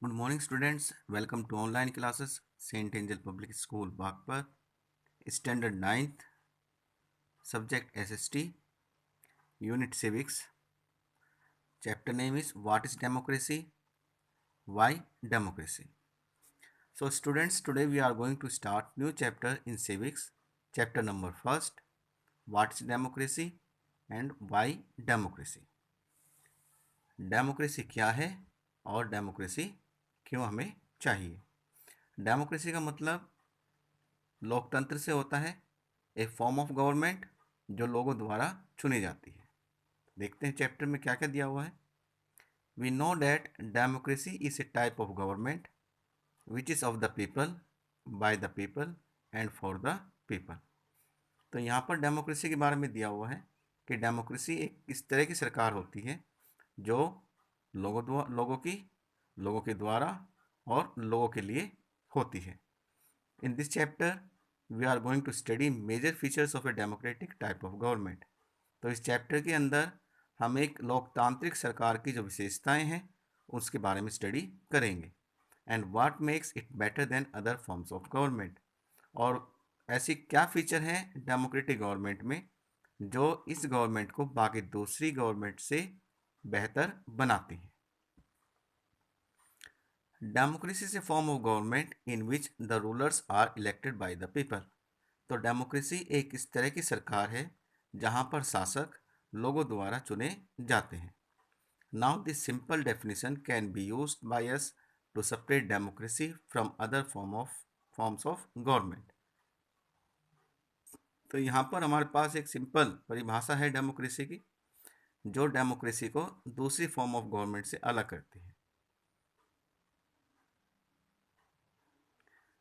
Good morning, students. Welcome to online classes, St. Angel Public School, Bagpat, Standard 9th, Subject SST, Unit Civics. Chapter name is What is Democracy? Why Democracy? So, students, today we are going to start new chapter in Civics. Chapter number first, What is Democracy and Why Democracy? Democracy क्या है और democracy क्यों हमें चाहिए? Democracy का मतलब लोकतंत्र से होता है, एक फॉर्म ऑफ गवर्नमेंट जो लोगों द्वारा चुनी जाती है। देखते हैं चैप्टर में क्या क्या दिया हुआ है। We know that democracy is a type of government which is of the people, by the people and for the people. तो यहाँ पर डेमोक्रेसी के बारे में दिया हुआ है कि डेमोक्रेसी एक इस तरह की सरकार होती है जो लोगों के द्वारा और लोगों के लिए होती है। In this chapter, we are going to study major features of a democratic type of government. तो इस चैप्टर के अंदर हम एक लोकतांत्रिक सरकार की जो विशेषताएं हैं उसके बारे में स्टडी करेंगे। And what makes it better than other forms of government, और ऐसी क्या फीचर हैं डेमोक्रेटिक गवर्नमेंट में जो इस गवर्नमेंट को बाकी दूसरी गवर्नमेंट से बेहतर बनाती हैं। Democracy is a form of government in which the rulers are elected by the people. तो डेमोक्रेसी एक इस तरह की सरकार है जहां पर शासक लोगों द्वारा चुने जाते हैं। Now this simple definition can be used by us to separate democracy from other forms of government. तो यहाँ पर हमारे पास एक सिंपल परिभाषा है डेमोक्रेसी की, जो डेमोक्रेसी को दूसरी फॉर्म ऑफ गवर्नमेंट से अलग करती है।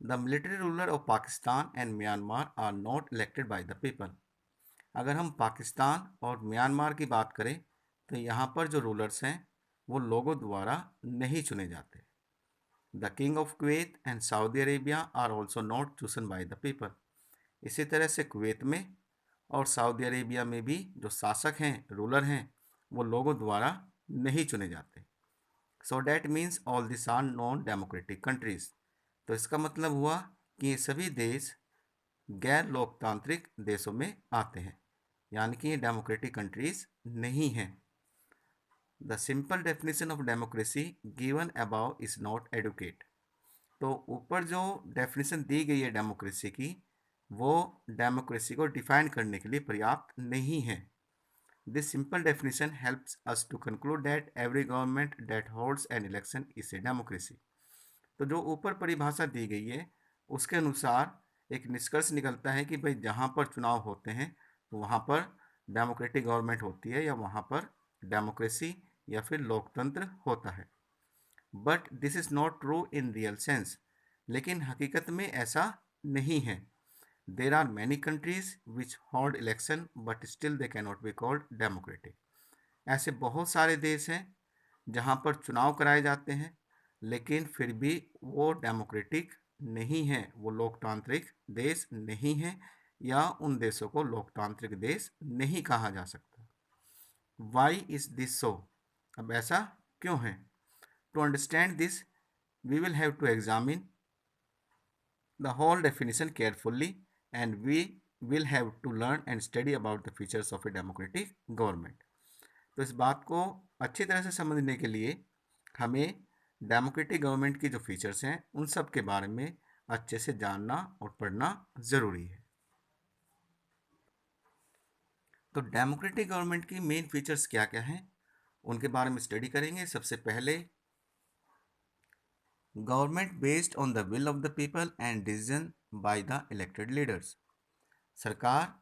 The military ruler of Pakistan and Myanmar are not elected by the people. अगर हम पाकिस्तान और म्यांमार की बात करें तो यहाँ पर जो रूलर्स हैं वो लोगों द्वारा नहीं चुने जाते। The king of Kuwait and Saudi Arabia are also not chosen by the people. इसी तरह से कुवैत में और सऊदी अरेबिया में भी जो शासक हैं, रूलर हैं, वो लोगों द्वारा नहीं चुने जाते। So that means all this are non democratic countries. तो इसका मतलब हुआ कि ये सभी देश गैर लोकतांत्रिक देशों में आते हैं, यानी कि ये डेमोक्रेटिक कंट्रीज नहीं हैं। The simple definition of democracy given above is not adequate. तो ऊपर जो डेफिनेशन दी गई है डेमोक्रेसी की, वो डेमोक्रेसी को डिफाइन करने के लिए पर्याप्त नहीं है। This simple definition helps us to conclude that every government that holds an election is a democracy. तो जो ऊपर परिभाषा दी गई है उसके अनुसार एक निष्कर्ष निकलता है कि भाई जहाँ पर चुनाव होते हैं तो वहाँ पर डेमोक्रेटिक गवर्नमेंट होती है या वहाँ पर डेमोक्रेसी या फिर लोकतंत्र होता है। But this is not true in real sense. लेकिन हकीकत में ऐसा नहीं है। There are many countries which hold election but still they can not be called democratic. ऐसे बहुत सारे देश हैं जहाँ पर चुनाव कराए जाते हैं लेकिन फिर भी वो डेमोक्रेटिक नहीं है, वो लोकतांत्रिक देश नहीं है, या उन देशों को लोकतांत्रिक देश नहीं कहा जा सकता। Why is this so? अब ऐसा क्यों है? To understand this we will have to examine the whole definition carefully and we will have to learn and study about the features of a democratic government. तो इस बात को अच्छी तरह से समझने के लिए हमें डेमोक्रेटिक गवर्नमेंट की जो फीचर्स हैं उन सब के बारे में अच्छे से जानना और पढ़ना ज़रूरी है। तो डेमोक्रेटिक गवर्नमेंट की मेन फीचर्स क्या क्या हैं उनके बारे में स्टडी करेंगे। सबसे पहले, government based on the will of the people and decision by the elected leaders. सरकार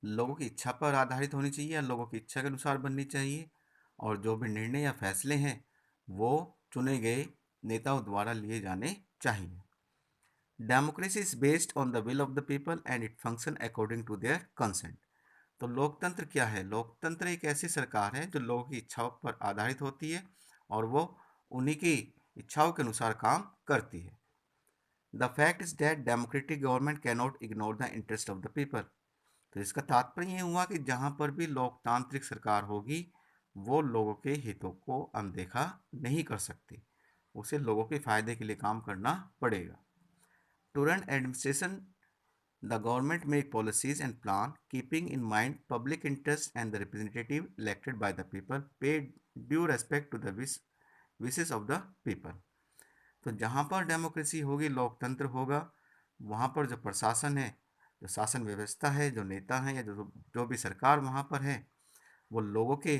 लोगों की इच्छा पर आधारित होनी चाहिए या लोगों की इच्छा के अनुसार बननी चाहिए, और जो भी निर्णय या फैसले हैं वो चुने गए नेताओं द्वारा लिए जाने चाहिए। Democracy is based on the will of the people and it function according to their consent. तो लोकतंत्र क्या है? लोकतंत्र एक ऐसी सरकार है जो लोगों की इच्छाओं पर आधारित होती है और वो उन्हीं की इच्छाओं के अनुसार काम करती है। The fact is that democratic government can not ignore the interest of the people. तो इसका तात्पर्य ये हुआ कि जहाँ पर भी लोकतांत्रिक सरकार होगी वो लोगों के हितों को अनदेखा नहीं कर सकती, उसे लोगों के फायदे के लिए काम करना पड़ेगा। To run administration the government make policies and plan keeping in mind public interest and the representative elected by the people pay due respect to the wishes of the people। तो जहाँ पर डेमोक्रेसी होगी, लोकतंत्र होगा, वहाँ पर जो प्रशासन है, जो शासन व्यवस्था है, जो नेता हैं या जो भी सरकार वहाँ पर है, वो लोगों के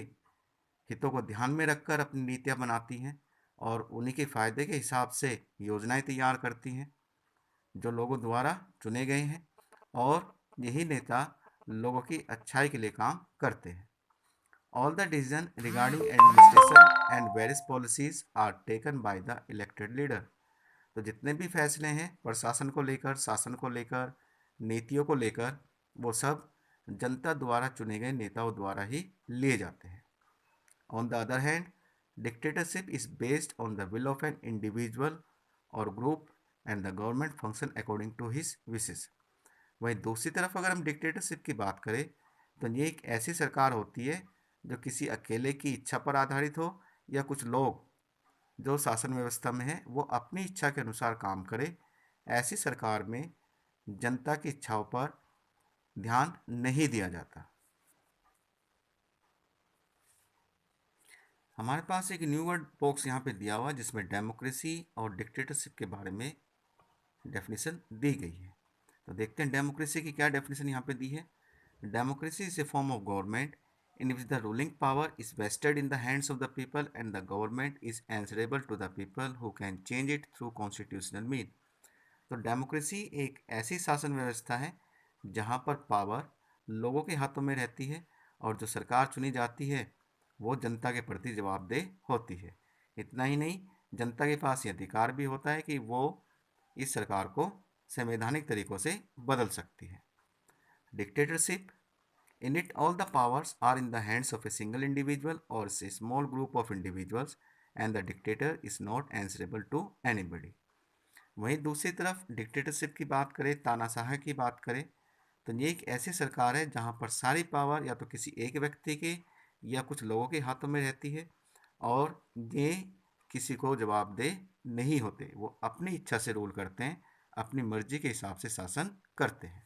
हितों को ध्यान में रखकर अपनी नीतियाँ बनाती हैं और उन्हीं के फायदे के हिसाब से योजनाएं तैयार करती हैं जो लोगों द्वारा चुने गए हैं, और यही नेता लोगों की अच्छाई के लिए काम करते हैं। All the decision regarding administration and various policies are taken by the elected leader. तो जितने भी फैसले हैं प्रशासन को लेकर, शासन को लेकर, नीतियों को लेकर, वो सब जनता द्वारा चुने गए नेताओं द्वारा ही लिए जाते हैं। On the other hand, dictatorship is based on the will of an individual और group and the government function according to his wishes. वहीं दूसरी तरफ अगर हम डिक्टेटरशिप की बात करें तो ये एक ऐसी सरकार होती है जो किसी अकेले की इच्छा पर आधारित हो या कुछ लोग जो शासन व्यवस्था में है वो अपनी इच्छा के अनुसार काम करे। ऐसी सरकार में जनता की इच्छाओं पर ध्यान नहीं दिया जाता। हमारे पास एक न्यू वर्ड बॉक्स यहाँ पे दिया हुआ जिसमें डेमोक्रेसी और डिक्टेटरशिप के बारे में डेफिनेशन दी गई है। तो देखते हैं डेमोक्रेसी की क्या डेफिनेशन यहाँ पे दी है। Democracy is a form of government in which the ruling power is vested in the hands of the people and the government is answerable to the people who can change it through constitutional means। तो democracy एक ऐसी शासन व्यवस्था है जहाँ पर power लोगों के हाथों में रहती है और जो सरकार चुनी जाती है वो जनता के प्रति जवाबदेह होती है। इतना ही नहीं, जनता के पास ये अधिकार भी होता है कि वो इस सरकार को संवैधानिक तरीकों से बदल सकती है। Dictatorship, in it all the powers are in the hands of a single individual or a small group of individuals and the dictator is not answerable to anybody। वहीं दूसरी तरफ डिक्टेटरशिप की बात करें, तानाशाह की बात करें, तो ये एक ऐसी सरकार है जहाँ पर सारी पावर या तो किसी एक व्यक्ति के या कुछ लोगों के हाथों में रहती है और ये किसी को जवाबदेह नहीं होते, वो अपनी इच्छा से रूल करते हैं, अपनी मर्जी के हिसाब से शासन करते हैं।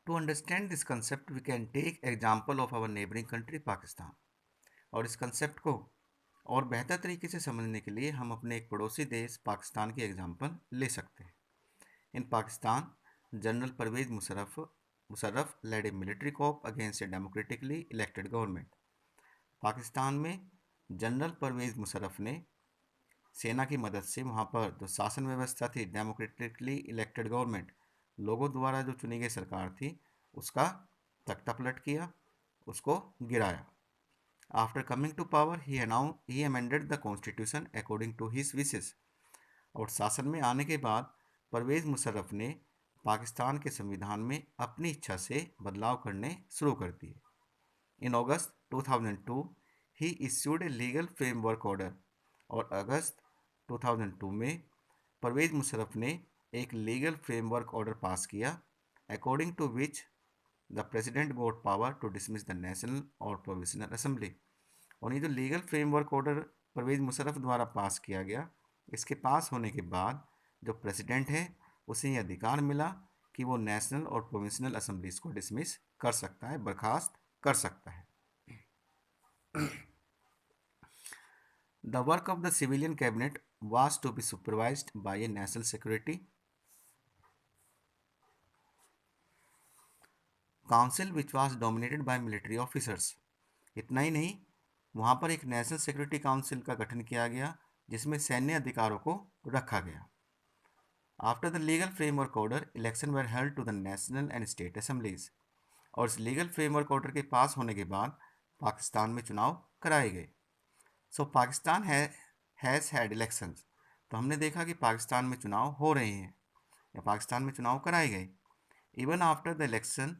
To understand this concept, we can take example of our neighboring country Pakistan. और इस कंसेप्ट को और बेहतर तरीके से समझने के लिए हम अपने एक पड़ोसी देश पाकिस्तान की एग्जाम्पल ले सकते हैं। इन पाकिस्तान, जनरल परवेज मुशर्रफ लेड ए मिलिट्री कॉप अगेंस्ट ए डेमोक्रेटिकली इलेक्टेड गवर्नमेंट। पाकिस्तान में जनरल परवेज मुशर्रफ ने सेना की मदद से वहाँ पर जो शासन व्यवस्था थी, डेमोक्रेटिकली इलेक्टेड गवर्नमेंट, लोगों द्वारा जो चुनी गई सरकार थी, उसका तख्ता पलट किया, उसको गिराया। After coming to power he amended the constitution according to his wishes. और शासन में आने के बाद परवेज मुशर्रफ ने पाकिस्तान के संविधान में अपनी इच्छा से बदलाव करने शुरू कर दिए। In August 2002 he issued a legal framework order. और अगस्त 2002 में परवेज मुशर्रफ ने एक लीगल फ्रेमवर्क ऑर्डर पास किया, according to which the president got power to dismiss the national और प्रोविजनल असेंबली। और ये जो legal framework order Pervez Musharraf द्वारा पास किया गया, इसके पास होने के बाद जो प्रेसिडेंट है उसे ये अधिकार मिला कि वो नेशनल और प्रोविंशनल असेंबलीज को डिसमिस कर सकता है, बर्खास्त कर सकता है। The work of the civilian cabinet was to be supervised by a national security council which was dominated by military officers। इतना ही नहीं, वहाँ पर एक नेशनल सिक्योरिटी काउंसिल का गठन किया गया जिसमें सैन्य अधिकारों को रखा गया। After the legal framework order election were held to the national and state assemblies. और इस लीगल फ्रेमवर्क ऑर्डर के पास होने के बाद पाकिस्तान में चुनाव कराए गए। सो पाकिस्तान हैज़ हैड इलेक्शंस। तो हमने देखा कि पाकिस्तान में चुनाव हो रहे हैं या पाकिस्तान में चुनाव कराए गए। Even after the election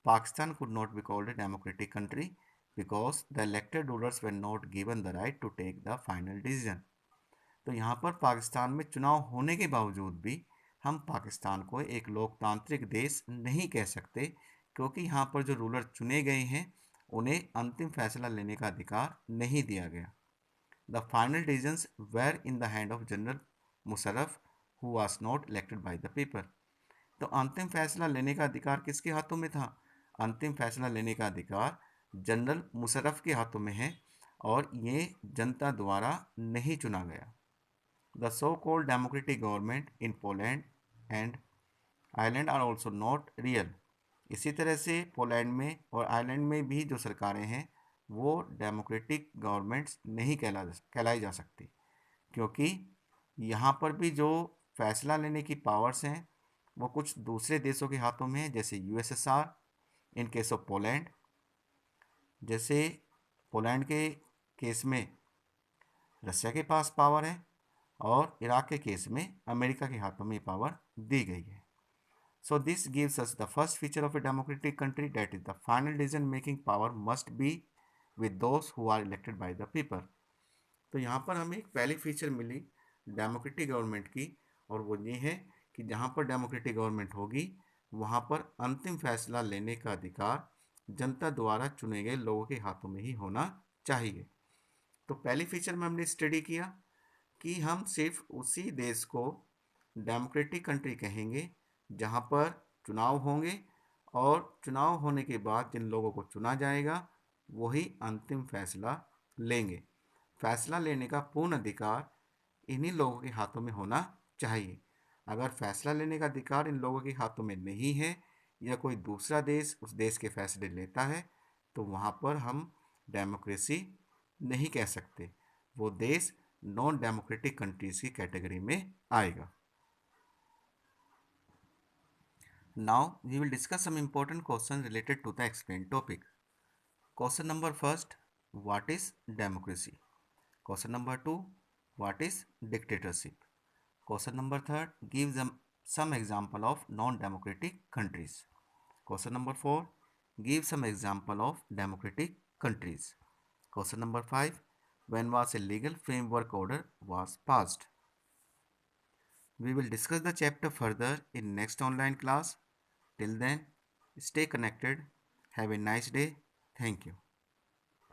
Pakistan could not be called a democratic country because the elected rulers were not given the right to take the final decision. तो यहाँ पर पाकिस्तान में चुनाव होने के बावजूद भी हम पाकिस्तान को एक लोकतांत्रिक देश नहीं कह सकते, क्योंकि यहाँ पर जो रूलर चुने गए हैं उन्हें अंतिम फैसला लेने का अधिकार नहीं दिया गया। The final decisions were in the hand of general Musharraf who was not elected by the people. तो अंतिम फैसला लेने का अधिकार किसके हाथों में था? अंतिम फैसला लेने का अधिकार जनरल मुशर्रफ के हाथों में है और ये जनता द्वारा नहीं चुना गया। The so called democratic government in Poland and Ireland are also not real. इसी तरह से पोलैंड में और आयरलैंड में भी जो सरकारें हैं वो डेमोक्रेटिक गवर्नमेंट्स नहीं कहलाई जा सकती, क्योंकि यहाँ पर भी जो फैसला लेने की पावर्स हैं वो कुछ दूसरे देशों के हाथों में है, जैसे USSR in case of Poland. जैसे पोलैंड के केस में रसिया के पास पावर है और इराक के केस में अमेरिका के हाथों में पावर दी गई है। So this gives us the first feature of a democratic country, that is the final decision making power must be with those who are elected by the people. तो यहाँ पर हमें एक पहली फीचर मिली डेमोक्रेटिक गवर्नमेंट की, और वो ये है कि जहाँ पर डेमोक्रेटिक गवर्नमेंट होगी वहाँ पर अंतिम फैसला लेने का अधिकार जनता द्वारा चुने गए लोगों के हाथों में ही होना चाहिए। तो पहली फीचर में हमने स्टडी किया कि हम सिर्फ उसी देश को डेमोक्रेटिक कंट्री कहेंगे जहाँ पर चुनाव होंगे और चुनाव होने के बाद जिन लोगों को चुना जाएगा वही अंतिम फैसला लेंगे। फैसला लेने का पूर्ण अधिकार इन्हीं लोगों के हाथों में होना चाहिए। अगर फैसला लेने का अधिकार इन लोगों के हाथों में नहीं है या कोई दूसरा देश उस देश के फैसले लेता है तो वहाँ पर हम डेमोक्रेसी नहीं कह सकते, वो देश नॉन डेमोक्रेटिक कंट्रीज की कैटेगरी में आएगा। Now we will discuss some important questions related to the explained topic. Question number first, what is democracy? Question number 2, what is dictatorship? Question number third, give them some example of non-democratic countries. Question number 4, give some example of democratic countries. Question number 5, when was a legal framework order was passed? We will discuss the chapter further in next online class. Till then, stay connected. Have a nice day. Thank you.